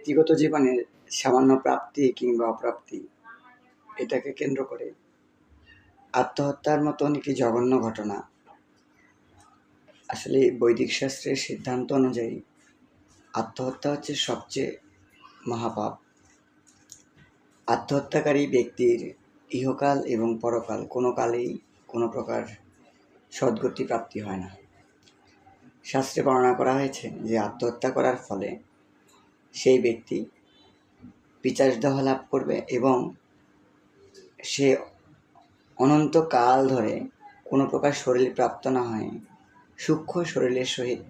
ব্যক্তিগত জীবনের সামান্য প্রাপ্তি কিংবা অপ্রাপ্তি এটাকে কেন্দ্র করে আত্মহত্যার মতন একটি জঘন্য ঘটনা আসলে বৈদিক শাস্ত্রের সিদ্ধান্ত অনুযায়ী আত্মহত্যা হচ্ছে সবচেয়ে মহাপাপ। আত্মহত্যাকারী ব্যক্তির ইহকাল এবং পরকাল কোনো কালেই কোনো প্রকার সদ্গতি প্রাপ্তি হয় না। শাস্ত্রে বর্ণনা করা হয়েছে যে আত্মহত্যা করার ফলে সেই ব্যক্তি পিশাচদেহ লাভ করবে এবং সে অনন্তকাল ধরে কোনো প্রকার শরীর প্রাপ্ত না হয় সূক্ষ্ম শরীরের সহিত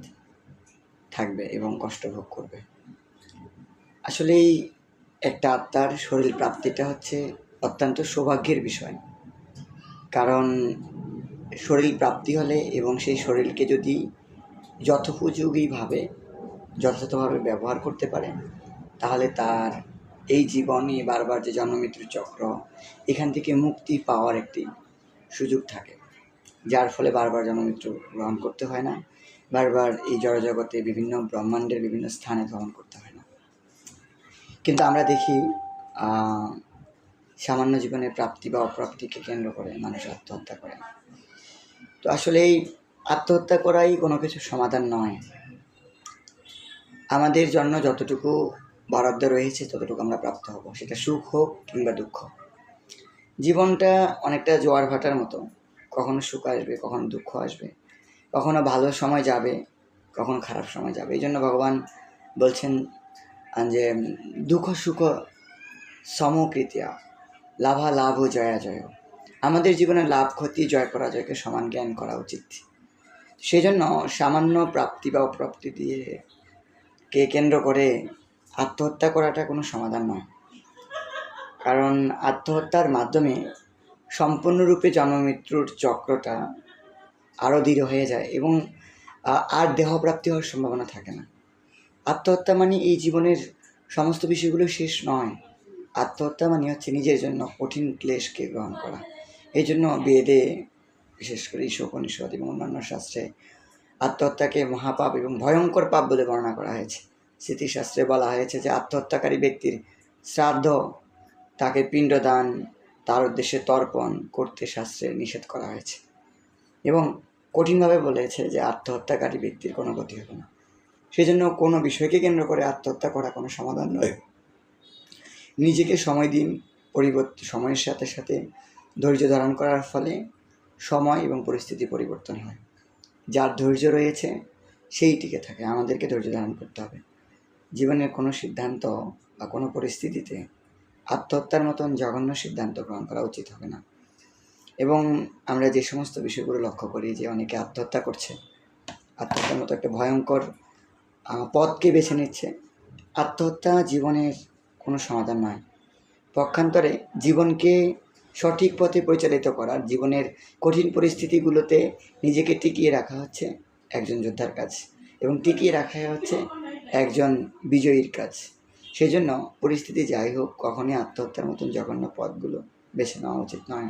থাকবে এবং কষ্ট ভোগ করবে। আসলেই একটা আত্মার শরীর প্রাপ্তিটা হচ্ছে অত্যন্ত সৌভাগ্যের বিষয়, কারণ শরীর প্রাপ্তি হলে এবং সেই শরীরকে যদি যথোপযোগীভাবে যথাযথভাবে ব্যবহার করতে পারে তাহলে তার এই জীবনে বারবার যে জন্মমৃত্যুর চক্র এখান থেকে মুক্তি পাওয়ার একটি সুযোগ থাকে, যার ফলে বারবার জন্মমৃত্যু গ্রহণ করতে হয় না, বারবার এই জড়জগতে বিভিন্ন ব্রহ্মাণ্ডের বিভিন্ন স্থানে ভ্রমণ করতে হয় না। কিন্তু আমরা দেখি সামান্য জীবনের প্রাপ্তি বা অপ্রাপ্তিকে কেন্দ্র করে মানুষ আত্মহত্যা করে। তো আসলে এই আত্মহত্যা করাই কোনো কিছু সমাধান নয়। আমাদের জন্য যতটুকু বরাদ্দ রয়েছে ততটুকু আমরা প্রাপ্ত হব, সেটা সুখ হোক কিংবা দুঃখ। জীবনটা অনেকটা জোয়ার ভাটার মতো, কখনো সুখ আসবে, কখনো দুঃখ আসবে, কখনো ভালো সময় যাবে, কখনো খারাপ সময় যাবে। এই জন্য ভগবান বলছেন যে দুঃখ সুখ সমকৃতিয়া লাভা লাভ জয়া জয়। আমাদের জীবনে লাভ ক্ষতি জয় পরাজয়কে সমান জ্ঞান করা উচিত। সেই জন্য সামান্য প্রাপ্তি বা অপ্রাপ্তি দিয়ে কে কেন্দ্র করে আত্মহত্যা করাটা কোনো সমাধান নয়, কারণ আত্মহত্যার মাধ্যমে সম্পূর্ণরূপে জন্মমৃত্যুর চক্রটা আরও দৃঢ় হয়ে যায় এবং আর দেহপ্রাপ্তি হওয়ার সম্ভাবনা থাকে না। আত্মহত্যা মানে এই জীবনের সমস্ত বিষয়গুলো শেষ নয়। আত্মহত্যা মানে হচ্ছে নিজের জন্য কঠিন ক্লেশকে গ্রহণ করা। এই জন্য বেদে, বিশেষ করে ঈশোপনিষদ এবং অন্যান্য শাস্ত্রে আত্মহত্যাকে মহাপাপ এবং ভয়ঙ্কর পাপ বলে বর্ণনা করা হয়েছে। স্মৃতিশাস্ত্রে বলা হয়েছে যে আত্মহত্যাকারী ব্যক্তির শ্রাদ্ধ, তাকে পিণ্ডদান, তার উদ্দেশ্যে তর্পণ করতে শাস্ত্রে নিষেধ করা হয়েছে এবং কঠিনভাবে বলেছে যে আত্মহত্যাকারী ব্যক্তির কোনো গতি হবে না। সেই জন্য কোনো বিষয়কে কেন্দ্র করে আত্মহত্যা করা কোনো সমাধান নয়। নিজেকে সময় দিন, সময়ের সাথে সাথে ধৈর্য ধারণ করার ফলে সময় এবং পরিস্থিতি পরিবর্তন হয়। যার ধৈর্য রয়েছে সেই টিকে থাকে। আমাদেরকে ধৈর্য ধারণ করতে হবে। জীবনের কোনো সিদ্ধান্ত বা কোনো পরিস্থিতিতে আত্মহত্যার মতন জঘন্য সিদ্ধান্ত গ্রহণ করা উচিত হবে না। এবং আমরা যে সমস্ত বিষয়গুলো লক্ষ্য করি যে অনেকে আত্মহত্যা করছে, আত্মহত্যার মতো একটা ভয়ঙ্কর পথকে বেছে নিচ্ছে, আত্মহত্যা জীবনের কোনো সমাধান নয়। পক্ষান্তরে জীবনকে সঠিক পথে পরিচালিত করার, জীবনের কঠিন পরিস্থিতিগুলোতে নিজেকে টিকিয়ে রাখা হচ্ছে একজন যোদ্ধার কাজ এবং টিকিয়ে রাখা হচ্ছে একজন বিজয়ীর কাজ। সেই জন্য পরিস্থিতি যাই হোক, কখনই আত্মহত্যার মতন জঘন্য পথগুলো বেছে নেওয়া উচিত নয়।